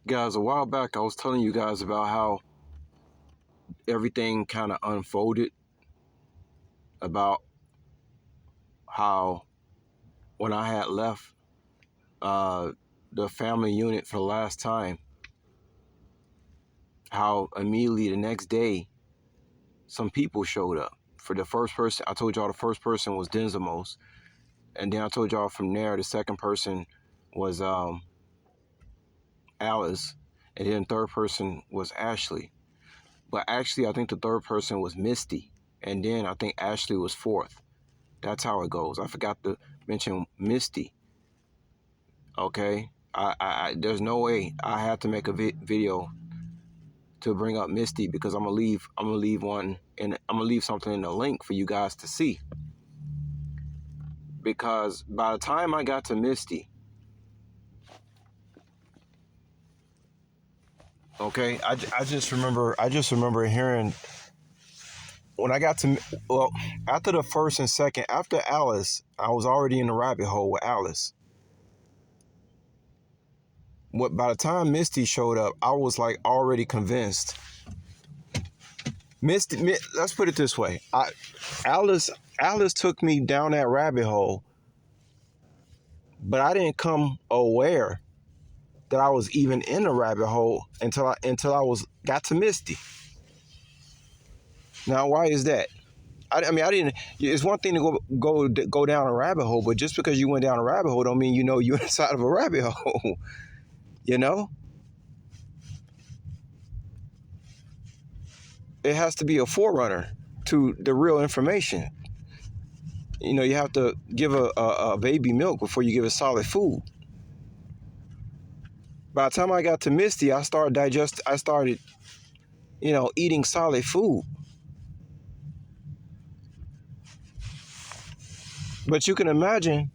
Guys, a while back I was telling you guys about how everything kind of unfolded, about how when I had left uh, the family unit for the last time, how immediately the next day some people showed up. For the first person, I told y'all the first person was Denzamos, and then I told y'all from there the second person was Alice, and then the third person was Ashley. But actually, I think the third person was Misty, and then I think Ashley was fourth. That's how it goes. I forgot to mention Misty. Okay, there's no way I had to make a video to bring up Misty because I'm gonna leave one, and I'm gonna leave something in the link for you guys to see. Because by the time I got to Misty, okay, I just remember hearing when I got to, well, after the first and second, after Alice, I was already in the rabbit hole with Alice. What by the time Misty showed up, I was like already convinced. Let's put it this way: Alice, Alice took me down that rabbit hole, but I didn't come aware that I was even in the rabbit hole until I was got to Misty. Now, why is that? I mean, I didn't. It's one thing to go down a rabbit hole, but just because you went down a rabbit hole, don't mean you know you're inside of a rabbit hole. You know, it has to be a forerunner to the real information. You know, you have to give a baby milk before you give it solid food. By the time I got to Misty, I started, eating solid food. But you can imagine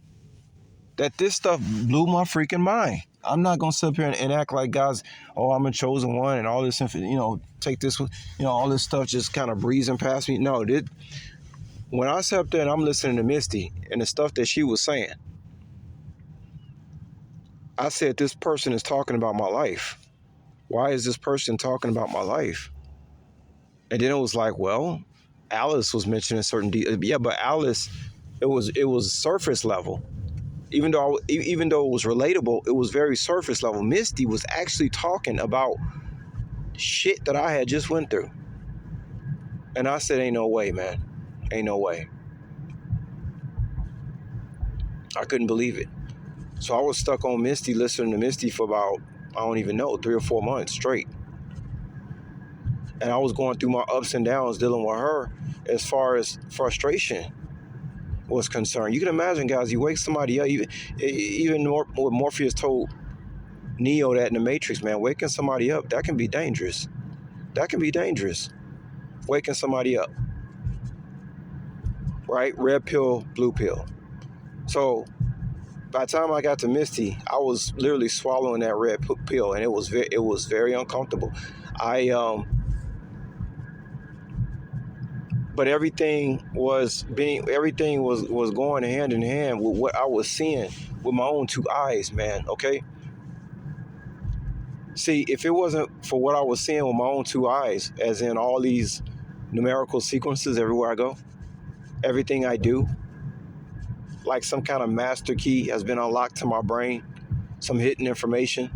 that this stuff blew my freaking mind. I'm not gonna sit up here and act like God's, oh, I'm a chosen one and all this, take this, all this stuff just kind of breezing past me. No, when I sat up there and I'm listening to Misty and the stuff that she was saying, I said, this person is talking about my life. Why is this person talking about my life? And then it was like, well, Alice was mentioning certain yeah, but Alice, it was surface level. Even though it was relatable, it was very surface level. Misty was actually talking about shit that I had just went through. And I said, ain't no way, man. Ain't no way. I couldn't believe it. So I was stuck on Misty, listening to Misty for about, I don't even know, 3 or 4 months straight. And I was going through my ups and downs dealing with her as far as frustration was concerned. You can imagine, guys, you wake somebody up, even what Morpheus told Neo that in the Matrix, man, waking somebody up, that can be dangerous. That can be dangerous. Waking somebody up. Right? Red pill, blue pill. So by the time I got to Misty, I was literally swallowing that red pill, and it was very uncomfortable. But everything was going hand in hand with what I was seeing with my own two eyes, man. Okay. See, if it wasn't for what I was seeing with my own two eyes, as in all these numerical sequences everywhere I go, everything I do, like some kind of master key has been unlocked to my brain, some hidden information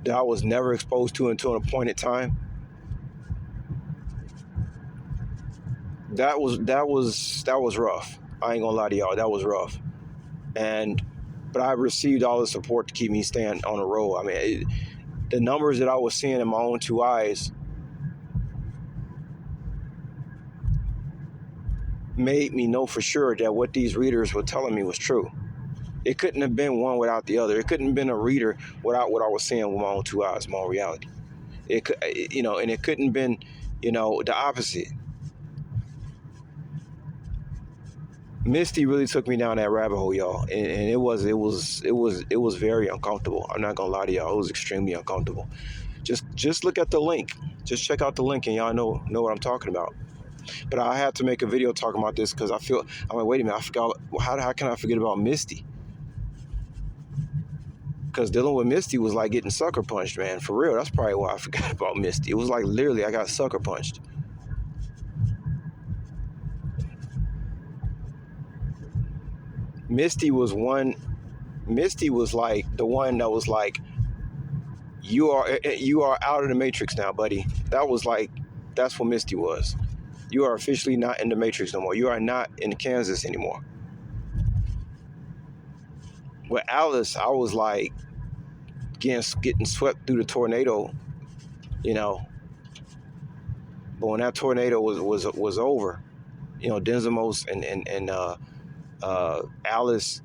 that I was never exposed to until an appointed time. That was rough. I ain't gonna lie to y'all, that was rough. But I received all the support to keep me staying on the road. I mean, the numbers that I was seeing in my own two eyes made me know for sure that what these readers were telling me was true. It couldn't have been one without the other. It couldn't have been a reader without what I was seeing with my own two eyes, my own reality. And it couldn't have been, the opposite. Misty really took me down that rabbit hole, y'all, and it was very uncomfortable. I'm not gonna lie to y'all, it was extremely uncomfortable. Just look at the link. Just check out the link, and y'all know what I'm talking about. But I had to make a video talking about this because I'm like, wait a minute, I forgot. How can I forget about Misty? Because dealing with Misty was like getting sucker punched, man. For real, that's probably why I forgot about Misty. It was like literally I got sucker punched. Misty was one. Misty was like the one that was like, you are out of the matrix now, buddy. That was like, that's what Misty was. You are officially not in the matrix no more. You are not in Kansas anymore. With Alice, I was like getting swept through the tornado, you know. But when that tornado was over, Denzimos and Alice,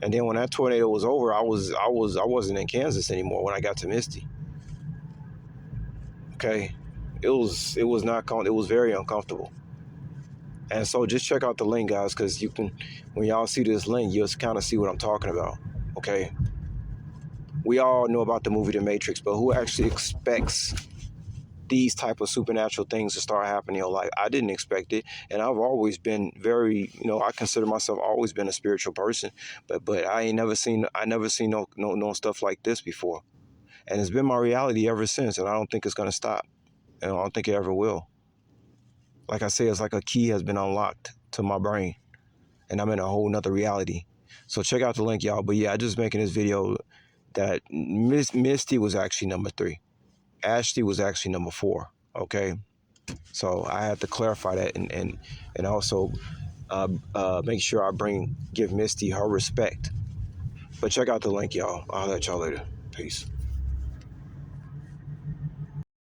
and then when that tornado was over, I wasn't in Kansas anymore when I got to Misty. Okay, it was not it was very uncomfortable. And so just check out the link, guys, because you can, when y'all see this link, you'll kind of see what I'm talking about. Okay, we all know about the movie The Matrix, but who actually expects these type of supernatural things to start happening in your life? I didn't expect it, and I've always been very, I consider myself always been a spiritual person, but I never seen no stuff like this before, and it's been my reality ever since, and I don't think it's gonna stop, and I don't think it ever will. Like I say, it's like a key has been unlocked to my brain, and I'm in a whole nother reality. So check out the link, y'all. But yeah, I just making this video that Misty was actually number 3. Ashley was actually number 4. Okay, so I had to clarify that and also make sure I give Misty her respect. But check out the link, y'all. I'll let y'all later. Peace.